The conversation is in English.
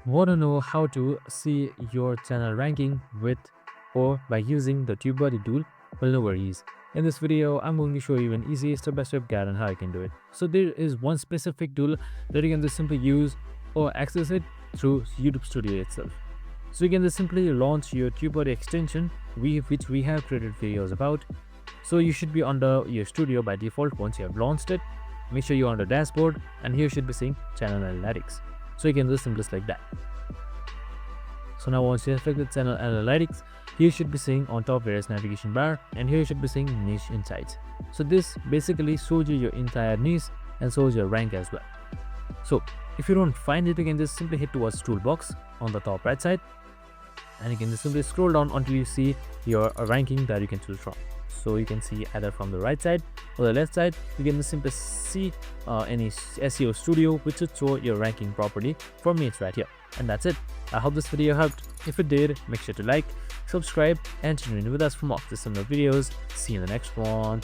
Want to know how to see your channel ranking with or by using the TubeBuddy tool? Well, no worries. In this video, I'm going to show you an easy step-by-step guide on how you can do it. So there is one specific tool that you can just simply use or access it through YouTube Studio itself. So you can just simply launch your TubeBuddy extension, which we have created videos about. So you should be under your studio by default once you have launched it. Make sure you're on the dashboard, and here you should be seeing channel analytics. So you can just simply like that. So now once you have selected channel analytics, here you should be seeing on top various navigation bar, and here you should be seeing niche insights. So this basically shows you your entire niche and shows your rank as well. So if you don't find it, you can just simply hit towards toolbox on the top right side, and you can just simply scroll down until you see your ranking that you can choose from. So you can see either from the right side or the left side, you can just simply see any SEO studio which should show your ranking properly. For me, it's right here. And that's it. I hope this video helped. If it did, make sure to like, subscribe, and tune in with us for more similar videos. See you in the next one.